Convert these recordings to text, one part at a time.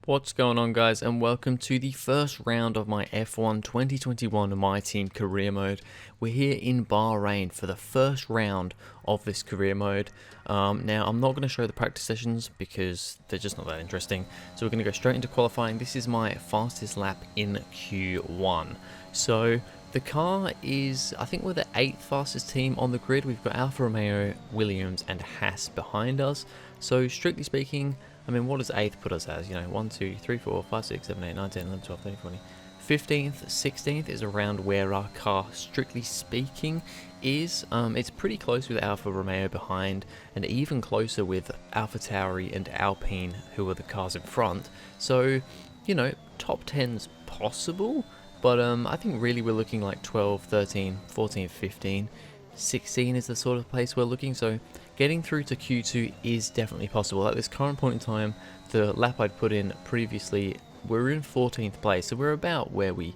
What's going on, guys, and welcome to the first round of my F1 2021 My Team career mode. We're here in Bahrain for the first round of this career mode. Now, I'm not going to show the practice sessions because they're just not that interesting, so we're going to go straight into qualifying. This is my fastest lap in Q1. So the car is, I think we're the 8th fastest team on the grid. We've got Alfa Romeo, Williams and Haas behind us. So strictly speaking, I mean, what does 8th put us as? You know, 1, 2, 3, 4, 5, 6, 7, 8, 9, 10, 11, 12, 13, 14. 15th, 16th is around where our car, strictly speaking, is. It's pretty close with Alfa Romeo behind, and even closer with AlphaTauri and Alpine, who are the cars in front. So, you know, top 10's possible, but I think really we're looking like 12, 13, 14, 15. 16 is the sort of place we're looking, so getting through to Q2 is definitely possible. At this current point in time, the lap I'd put in previously, we're in 14th place, so we're about where we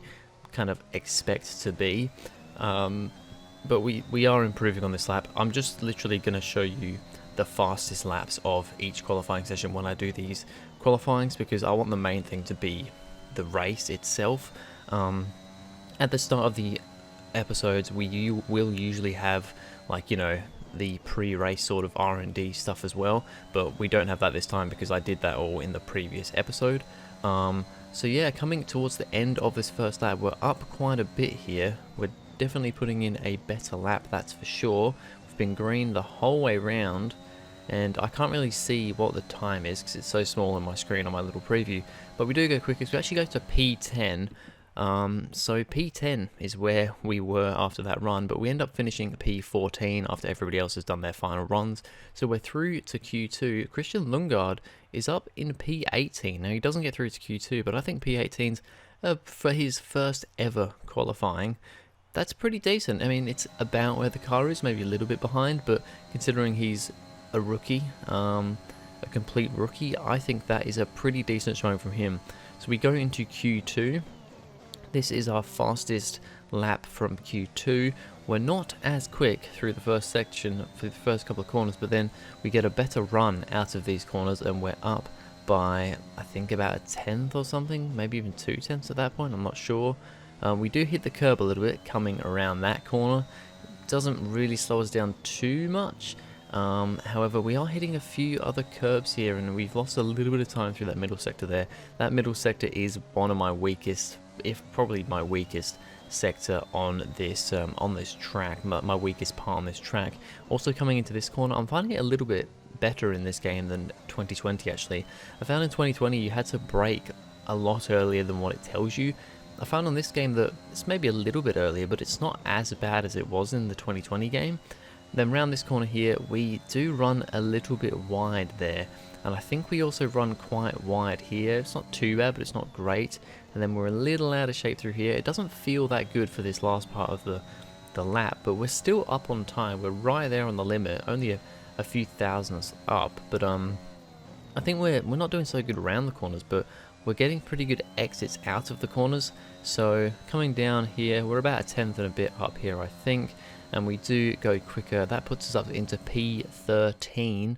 kind of expect to be, but we are improving on this lap. I'm just literally going to show you the fastest laps of each qualifying session when I do these qualifyings, because I want the main thing to be the race itself. At the start of the episodes, we will usually have, like, you know, the pre-race sort of R&D stuff as well, but we don't have that this time because I did that all in the previous episode. So yeah, coming towards the end of this first lap, we're up quite a bit here. We're definitely putting in a better lap, that's for sure. We've been green the whole way round, and I can't really see what the time is because it's so small on my screen on my little preview, but we do go quicker, so we actually go to P10. So P10 is where we were after that run, but we end up finishing P14 after everybody else has done their final runs. So we're through to Q2. Christian Lundgaard is up in P18. Now, he doesn't get through to Q2, but I think P18's for his first ever qualifying, that's pretty decent. I mean, it's about where the car is, maybe a little bit behind, but considering he's a rookie, a complete rookie, I think that is a pretty decent showing from him. So we go into Q2. This is our fastest lap from Q2. We're not as quick through the first section for the first couple of corners, but then we get a better run out of these corners and we're up by, I think, about a 10th or something, maybe even 2/10 at that point, I'm not sure. We do hit the curb a little bit coming around that corner. It doesn't really slow us down too much. However, we are hitting a few other curbs here and we've lost a little bit of time through that middle sector there. That middle sector is one of my weakest, if probably my weakest sector on this track, my weakest part on this track. Also coming into this corner, I'm finding it a little bit better in this game than 2020 actually. I found in 2020 you had to brake a lot earlier than what it tells you. I found on this game that it's maybe a little bit earlier, but it's not as bad as it was in the 2020 game. Then round this corner here, we do run a little bit wide there, and I think we also run quite wide here. It's not too bad, but it's not great. And then we're a little out of shape through here. It doesn't feel that good for this last part of the lap, but we're still up on time. We're right there on the limit, only a few thousandths up. But I think we're not doing so good around the corners, but we're getting pretty good exits out of the corners. So coming down here, we're about a 10th and a bit up here, I think. And we do go quicker. That puts us up into P13.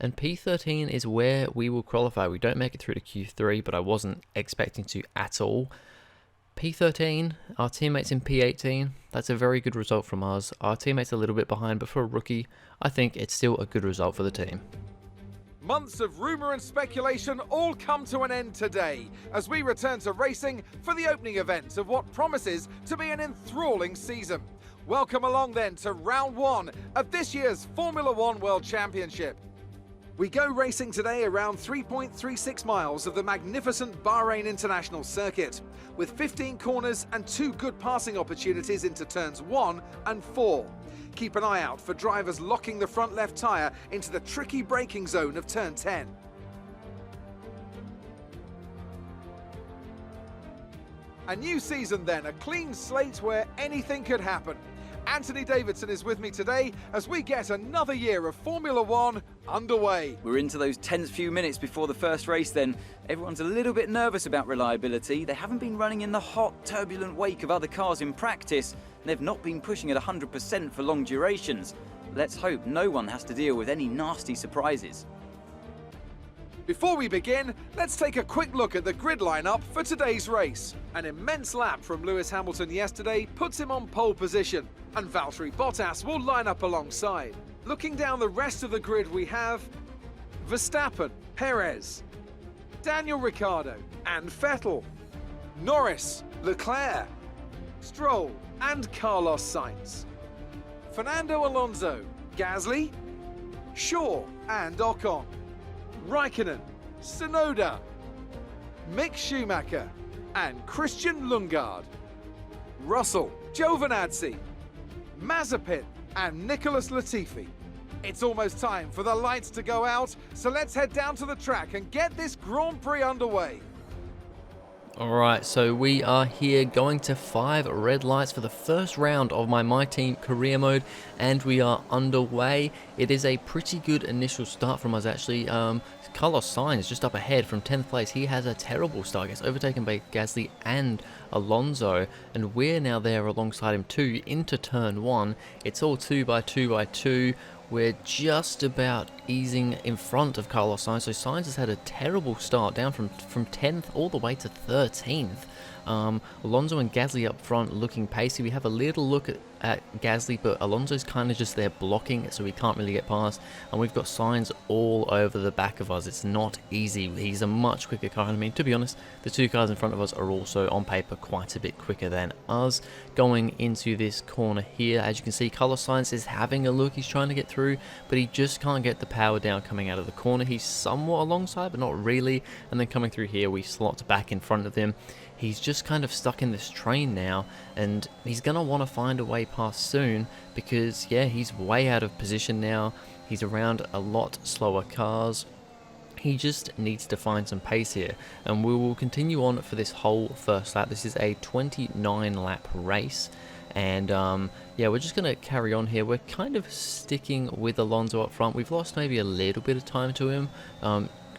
And P13 is where we will qualify. We don't make it through to Q3, but I wasn't expecting to at all. P13, our teammates in P18. That's a very good result from us. Our teammates a little bit behind, but for a rookie, I think it's still a good result for the team. Months of rumour and speculation all come to an end today as we return to racing for the opening event of what promises to be an enthralling season. Welcome along then to round one of this year's Formula One World Championship. We go racing today around 3.36 miles of the magnificent Bahrain International Circuit, with 15 corners and 2 good passing opportunities into turns 1 and 4. Keep an eye out for drivers locking the front left tyre into the tricky braking zone of turn 10. A new season then, a clean slate where anything could happen. Anthony Davidson is with me today as we get another year of Formula One underway. We're into those tense few minutes before the first race then. Everyone's a little bit nervous about reliability. They haven't been running in the hot, turbulent wake of other cars in practice. They've not been pushing at 100% for long durations. Let's hope no one has to deal with any nasty surprises. Before we begin, let's take a quick look at the grid lineup for today's race. An immense lap from Lewis Hamilton yesterday puts him on pole position, and Valtteri Bottas will line up alongside. Looking down the rest of the grid, we have Verstappen, Perez, Daniel Ricciardo and Vettel, Norris, Leclerc, Stroll and Carlos Sainz, Fernando Alonso, Gasly, Shaw and Ocon, Raikkonen, Tsunoda, Mick Schumacher and Christian Lundgaard, Russell, Giovinazzi, Mazepin and Nicholas Latifi. It's almost time for the lights to go out, so let's head down to the track and get this Grand Prix underway. Alright, so we are here going to 5 red lights for the first round of my team career mode, and we are underway. It is a pretty good initial start from us actually. Carlos Sainz just up ahead from 10th place. He has a terrible start, gets overtaken by Gasly and Alonso, and we're now there alongside him too into turn 1. It's all 2 by 2 by 2. We're just about easing in front of Carlos Sainz. So Sainz has had a terrible start, down from 10th all the way to 13th. Alonso and Gasly up front looking pacey. We have a little look at Gasly, but Alonso's kind of just there blocking, so we can't really get past. And we've got Sainz all over the back of us. It's not easy. He's a much quicker car. I mean, to be honest, the 2 cars in front of us are also on paper quite a bit quicker than us. Going into this corner here, as you can see, Carlos Sainz is having a look. He's trying to get through, but he just can't get the power down coming out of the corner. He's somewhat alongside, but not really. And then coming through here, we slot back in front of him. He's just kind of stuck in this train now, and he's going to want to find a way past soon because, yeah, he's way out of position now. He's around a lot slower cars. He just needs to find some pace here, and we will continue on for this whole first lap. This is a 29 lap race, and yeah, we're just going to carry on here. We're kind of sticking with Alonso up front. We've lost maybe a little bit of time to him,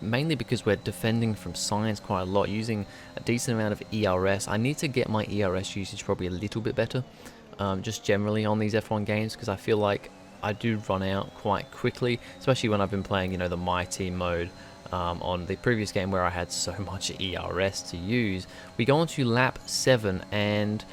mainly because we're defending from Sainz quite a lot, using a decent amount of ERS. I need to get my ERS usage probably a little bit better, just generally on these F1 games, because I feel like I do run out quite quickly, especially when I've been playing, you know, the My Team mode on the previous game where I had so much ERS to use. We go on to lap 7, and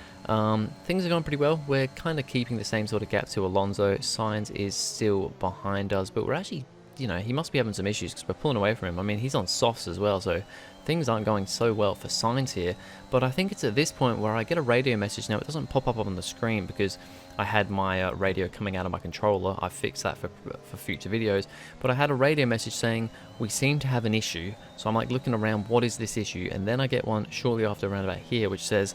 things are going pretty well. We're kind of keeping the same sort of gap to Alonso. Sainz is still behind us, but we're actually, you know, he must be having some issues because we're pulling away from him. I mean, he's on softs as well, so things aren't going so well for Sainz here. But I think it's at this point where I get a radio message. Now, it doesn't pop up on the screen because I had my radio coming out of my controller. I fixed that for future videos. But I had a radio message saying, we seem to have an issue. So I'm like looking around, what is this issue? And then I get one shortly after around about here, which says,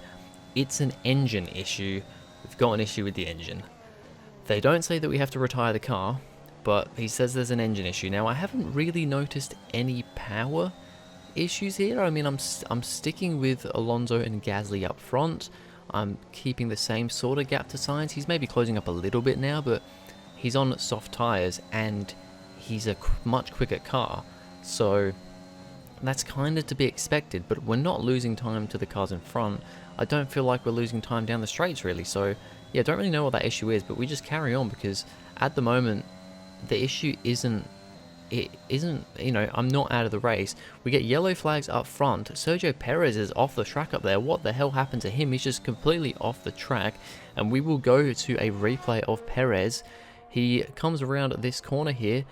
it's an engine issue. We've got an issue with the engine. They don't say that we have to retire the car, but he says there's an engine issue. Now, I haven't really noticed any power issues here. I mean, I'm sticking with Alonso and Gasly up front. I'm keeping the same sort of gap to Sainz. He's maybe closing up a little bit now, but he's on soft tyres and he's a much quicker car. So that's kind of to be expected, but we're not losing time to the cars in front. I don't feel like we're losing time down the straights, really. So, yeah, don't really know what that issue is, but we just carry on because at the moment, the issue isn't, you know, I'm not out of the race. We get yellow flags up front. Sergio Perez is off the track up there. What the hell happened to him? He's just completely off the track. And we will go to a replay of Perez. He comes around this corner here,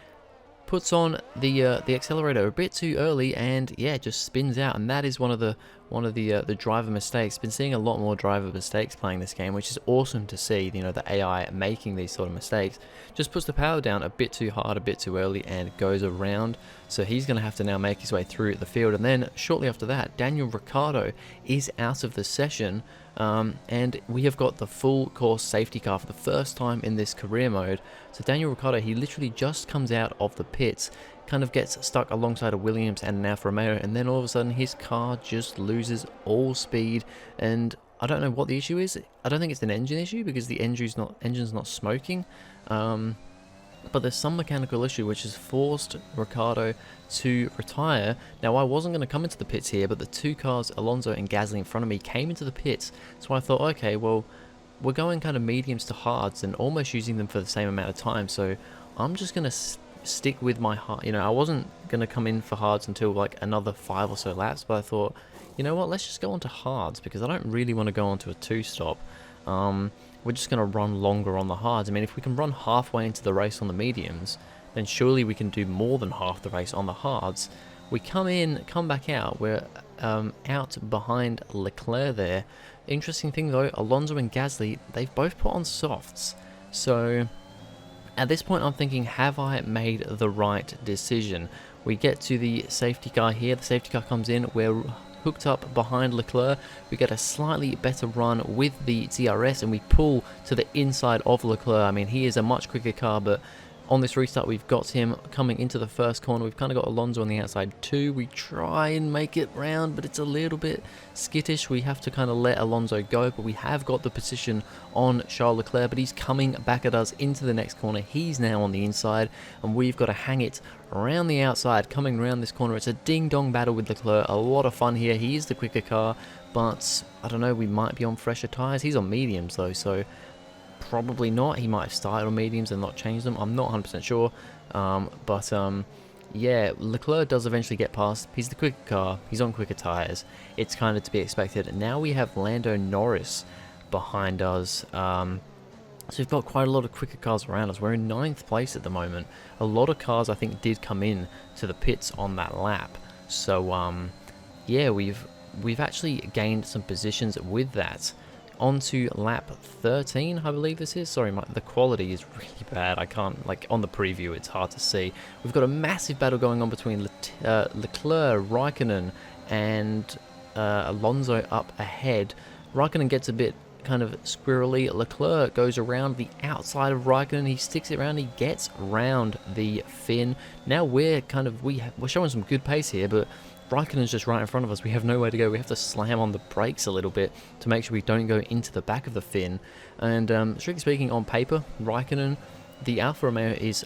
puts on the accelerator a bit too early, and yeah, just spins out. And that is one of the driver mistakes. Been seeing a lot more driver mistakes playing this game, which is awesome to see. You know, the AI making these sort of mistakes. Just puts the power down a bit too hard, a bit too early, and goes around. So he's going to have to now make his way through the field. And then shortly after that, Daniel Ricciardo is out of the session. And we have got the full course safety car for the first time in this career mode. So Daniel Ricciardo, he literally just comes out of the pits, kind of gets stuck alongside a Williams and an Alfa Romeo, and then all of a sudden his car just loses all speed. And I don't know what the issue is. I don't think it's an engine issue because the engine's not smoking. But there's some mechanical issue which has forced Ricciardo to retire. Now, I wasn't going to come into the pits here, but the 2 cars, Alonso and Gasly in front of me, came into the pits. So I thought, okay, well, we're going kind of mediums to hards and almost using them for the same amount of time. So I'm just going to stick with my hard. I wasn't going to come in for hards until like another 5 or so laps, but I thought, you know what, let's just go on to hards, because I don't really want to go on to a 2-stop. We're just going to run longer on the hards. I mean, if we can run halfway into the race on the mediums, then surely we can do more than half the race on the hards. We come back out, we're out behind Leclerc there. Interesting thing though, Alonso and Gasly, they've both put on softs. So at this point I'm thinking, have I made the right decision? We get to the safety car here, the safety car comes in, we're hooked up behind Leclerc, we get a slightly better run with the DRS and we pull to the inside of Leclerc. I mean, he is a much quicker car, but on this restart we've got him coming into the first corner. We've kind of got Alonso on the outside too. We try and make it round, but it's a little bit skittish. We have to kind of let Alonso go, but we have got the position on Charles Leclerc, but he's coming back at us into the next corner. He's now on the inside and we've got to hang it around the outside, coming around this corner. It's a ding-dong battle with Leclerc. A lot of fun here. He is the quicker car, but I don't know, we might be on fresher tyres. He's on mediums though, so probably not. He might have started on mediums and not changed them. I'm not 100% sure. Yeah, Leclerc does eventually get past. He's the quicker car. He's on quicker tyres. It's kind of to be expected. Now we have Lando Norris behind us. So we've got quite a lot of quicker cars around us. We're in 9th place at the moment. A lot of cars, I think, did come in to the pits on that lap. So, yeah, we've actually gained some positions with that. On to lap 13, I believe this is. Sorry, the quality is really bad. I can't, like, on the preview, it's hard to see. We've got a massive battle going on between Leclerc, Raikkonen, and Alonso up ahead. Raikkonen gets a bit kind of squirrely. Leclerc goes around the outside of Raikkonen. He sticks it around. He gets round the fin. Now we're kind of, we're showing some good pace here, but Raikkonen's just right in front of us. We have nowhere to go. We have to slam on the brakes a little bit to make sure we don't go into the back of the fin. And strictly speaking, on paper, Raikkonen, the Alfa Romeo is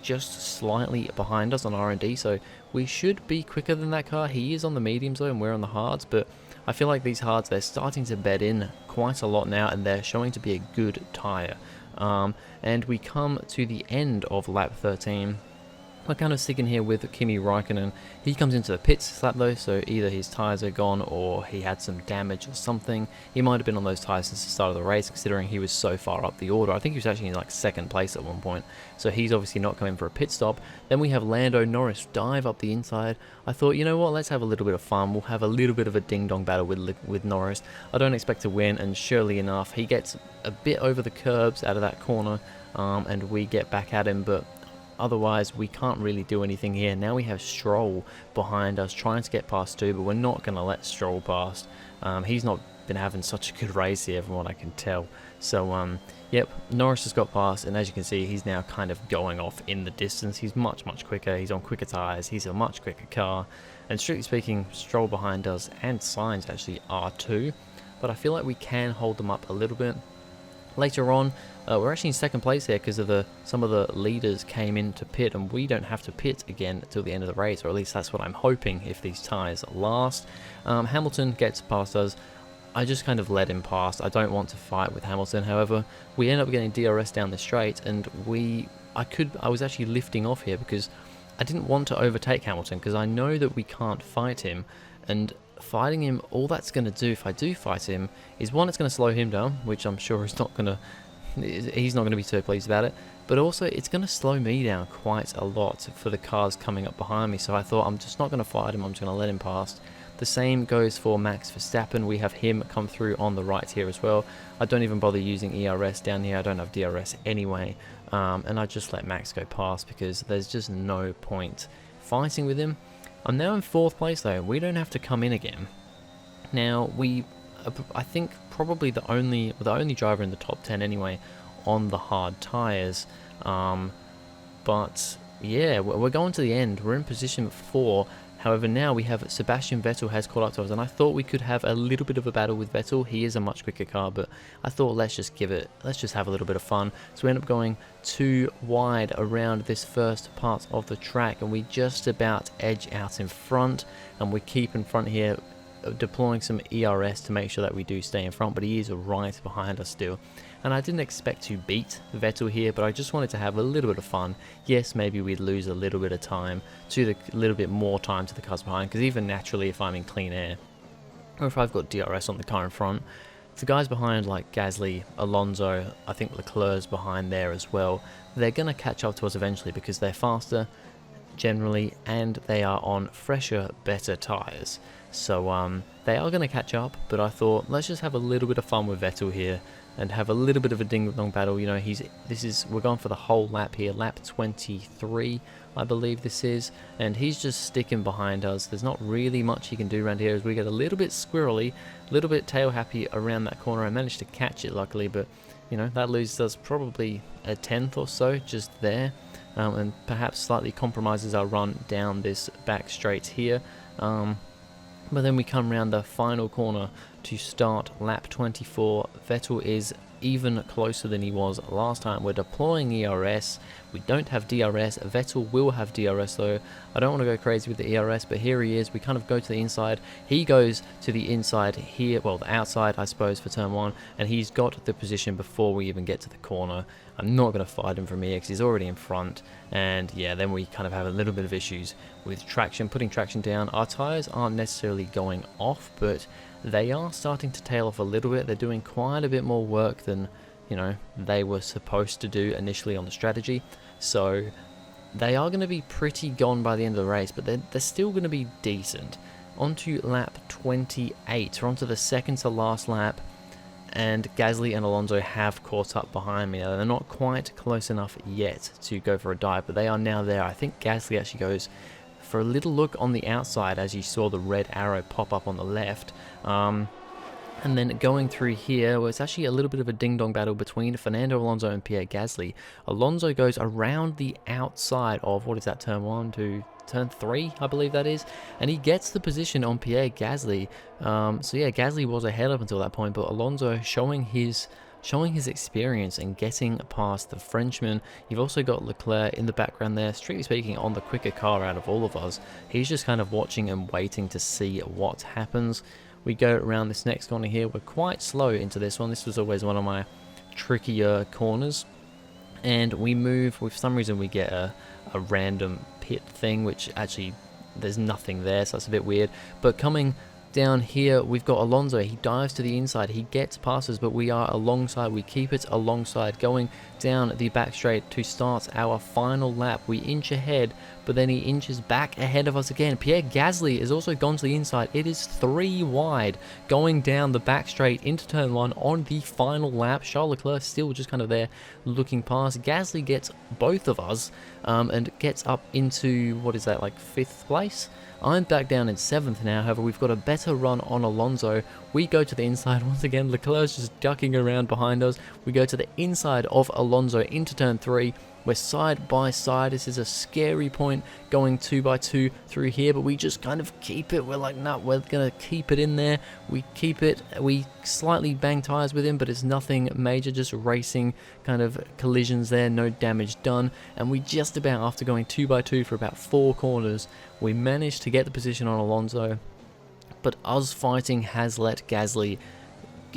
just slightly behind us on R&D, so we should be quicker than that car. He is on the mediums though, and we're on the hards, but I feel like these hards, they're starting to bed in quite a lot now, and they're showing to be a good tyre. And we come to the end of lap 13. We're kind of sticking here with Kimi Raikkonen. He comes into the pits lap though, so either his tyres are gone or he had some damage or something. He might have been on those tyres since the start of the race, considering he was so far up the order. I think he was actually in like 2nd place at one point, so he's obviously not coming for a pit stop. Then we have Lando Norris dive up the inside. I thought, you know what, let's have a little bit of fun. We'll have a little bit of a ding-dong battle with Norris. I don't expect to win, and surely enough, he gets a bit over the curbs out of that corner, and we get back at him, but otherwise we can't really do anything here. Now we have Stroll behind us trying to get past too, but we're not going to let Stroll past. He's not been having such a good race here from what I can tell. So yep, Norris has got past, and as you can see, he's now kind of going off in the distance. He's much quicker. He's on quicker tyres. He's a much quicker car, and strictly speaking, Stroll behind us and Sainz actually are too, but I feel like we can hold them up a little bit. Later on, we're actually in 2nd place here because of some of the leaders came in to pit, and we don't have to pit again until the end of the race, or at least that's what I'm hoping if these tyres last. Hamilton gets past us. I just kind of let him pass. I don't want to fight with Hamilton. However, we end up getting DRS down the straight, and I was actually lifting off here because I didn't want to overtake Hamilton, because I know that we can't fight him, and fighting him, all that's going to do if I do fight him is, one, it's going to slow him down, which I'm sure he's not going to be too pleased about it, but also it's going to slow me down quite a lot for the cars coming up behind me. So I thought, I'm just not going to fight him, I'm just going to let him past. The same goes for Max Verstappen. We have him come through on the right here as well. I don't even bother using ERS down here. I don't have DRS anyway, and I just let Max go past because there's just no point fighting with him. I'm now in 4th place though. We don't have to come in again. Now I think probably the only driver in the top 10 anyway on the hard tyres. But yeah, we're going to the end. We're in position 4. However, now we have Sebastian Vettel has caught up to us, and I thought we could have a little bit of a battle with Vettel. He is a much quicker car, but I thought let's just have a little bit of fun. So we end up going too wide around this first part of the track, and we just about edge out in front, and we keep in front here deploying some ERS to make sure that we do stay in front, but he is right behind us still. And I didn't expect to beat Vettel here, but I just wanted to have a little bit of fun. Yes, maybe we'd lose a little bit of time to a little bit more time to the cars behind, because even naturally if I'm in clean air, or if I've got DRS on the car in front, the guys behind like Gasly, Alonso, I think Leclerc's behind there as well, they're going to catch up to us eventually because they're faster generally and they are on fresher, better tyres. So they are going to catch up, but I thought let's just have a little bit of fun with Vettel here and have a little bit of a ding-dong battle. You know, we're going for the whole lap here, lap 23, I believe this is, and he's just sticking behind us. There's not really much he can do around here as we get a little bit squirrely, a little bit tail happy around that corner. I managed to catch it luckily, but you know, that loses us probably a tenth or so just there, and perhaps slightly compromises our run down this back straight here. But then we come around the final corner to start lap 24. Vettel is even closer than he was last time. We're deploying ERS. We don't have DRS. Vettel will have DRS though. I don't want to go crazy with the ERS, but here he is. We kind of go to the inside. He goes to the inside here, well, the outside, I suppose, for turn 1, and he's got the position before we even get to the corner. I'm not going to fight him from here because he's already in front, and yeah, then we kind of have a little bit of issues with traction, putting traction down. Our tyres aren't necessarily going off, but they are starting to tail off a little bit. They're doing quite a bit more work than, you know, they were supposed to do initially on the strategy. So they are going to be pretty gone by the end of the race, but they're still going to be decent. Onto lap 28, we're onto the second to last lap, and Gasly and Alonso have caught up behind me. Now, they're not quite close enough yet to go for a dive, but they are now there. I think Gasly actually goes for a little look on the outside as you saw the red arrow pop up on the left. And then going through here, well, it's actually a little bit of a ding-dong battle between Fernando Alonso and Pierre Gasly. Alonso goes around the outside of, what is that, turn 1 to turn 3, I believe that is, and he gets the position on Pierre Gasly. So yeah, Gasly was ahead up until that point, but Alonso showing his experience and getting past the Frenchman. You've also got Leclerc in the background there, strictly speaking on the quicker car out of all of us. He's just kind of watching and waiting to see what happens. We go around this next corner here. We're quite slow into this one. This was always one of my trickier corners. And we move, for some reason we get a random pit thing, which actually there's nothing there, so that's a bit weird. But coming down here, we've got Alonso. He dives to the inside. He gets past us, but we are alongside. We keep it alongside, going down the back straight to start our final lap. We inch ahead, but then he inches back ahead of us again. Pierre Gasly has also gone to the inside. It is 3 wide, going down the back straight into turn 1 on the final lap. Charles Leclerc still just kind of there looking past. Gasly gets both of us and gets up into, what is that, like 5th place? I'm back down in 7th now. However, we've got a better run on Alonso. We go to the inside once again. Leclerc's just ducking around behind us. We go to the inside of Alonso into turn 3. We're side by side. This is a scary point going 2 by 2 through here, but we just kind of keep it. We're like, nah, we're going to keep it in there. We keep it. We slightly bang tires with him, but it's nothing major, just racing kind of collisions there, no damage done. And we just about, after going 2 by 2 for about 4 corners, we managed to get the position on Alonso. But us fighting has let Gasly,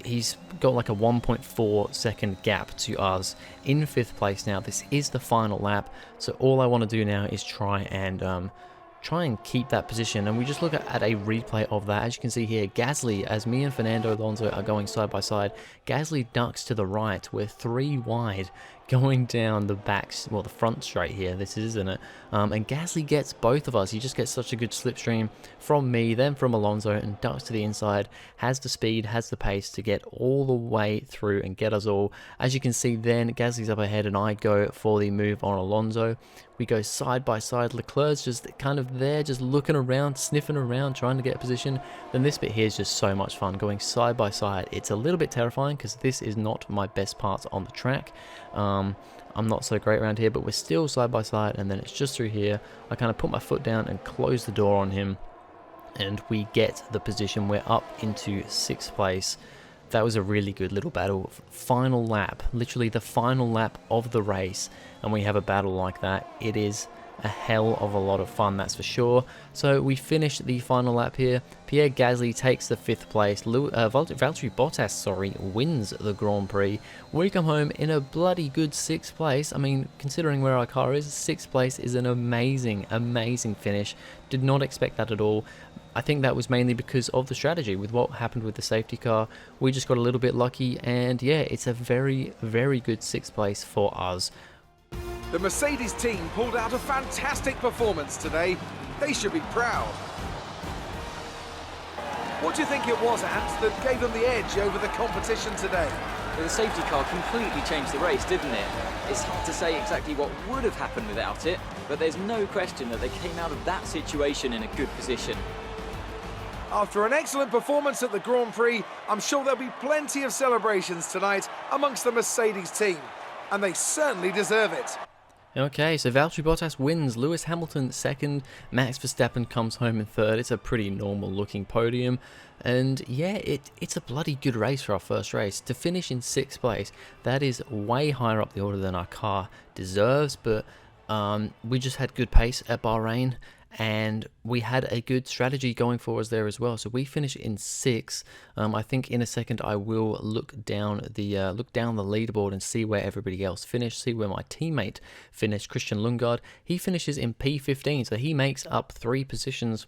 he's got like a 1.4 second gap to us in 5th place now. This is the final lap, so all I want to do now is try and keep that position. And we just look at a replay of that. As you can see here, Gasly, as me and Fernando Alonso are going side by side, Gasly ducks to the right. We're 3 wide going down the back, well, the front straight here, this is, isn't it? And Gasly gets both of us. He just gets such a good slipstream from me, then from Alonso, and ducks to the inside, has the speed, has the pace to get all the way through and get us all. As you can see then, Gasly's up ahead and I go for the move on Alonso. We go side by side. Leclerc's just kind of there, just looking around, sniffing around, trying to get a position. Then this bit here is just so much fun, going side by side. It's a little bit terrifying because this is not my best part on the track. I'm not so great around here, but we're still side by side, and then it's just through here. I kind of put my foot down and close the door on him, and we get the position. We're up into 6th place. That was a really good little battle. Final lap, literally the final lap of the race, and we have a battle like that. It is a hell of a lot of fun, that's for sure. So we finished the final lap here. Pierre Gasly takes the 5th place. Valtteri Bottas, wins the Grand Prix. We come home in a bloody good 6th place. I mean, considering where our car is, 6th place is an amazing, amazing finish. Did not expect that at all. I think that was mainly because of the strategy with what happened with the safety car. We just got a little bit lucky, and yeah, it's a very, very good 6th place for us. The Mercedes team pulled out a fantastic performance today. They should be proud. What do you think it was, Ant, that gave them the edge over the competition today? Well, the safety car completely changed the race, didn't it? It's hard to say exactly what would have happened without it, but there's no question that they came out of that situation in a good position. After an excellent performance at the Grand Prix, I'm sure there'll be plenty of celebrations tonight amongst the Mercedes team, and they certainly deserve it. Okay, so Valtteri Bottas wins, Lewis Hamilton 2nd, Max Verstappen comes home in 3rd. It's a pretty normal looking podium, and yeah, it's a bloody good race for our first race. To finish in 6th place, that is way higher up the order than our car deserves, but we just had good pace at Bahrain, and we had a good strategy going for us there as well. So we finished in 6th. I think in a second I will look down the leaderboard and see where everybody else finished, see where my teammate finished, Christian Lundgaard. He finishes in P15, so he makes up 3 positions.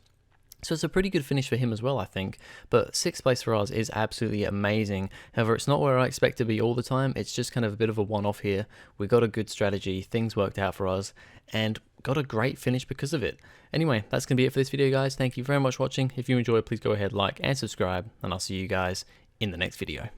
So it's a pretty good finish for him as well, I think. But 6th place for us is absolutely amazing. However, it's not where I expect to be all the time. It's just kind of a bit of a one-off here. We got a good strategy, things worked out for us, and got a great finish because of it. Anyway, that's going to be it for this video, guys. Thank you very much for watching. If you enjoyed, please go ahead, like, and subscribe, and I'll see you guys in the next video.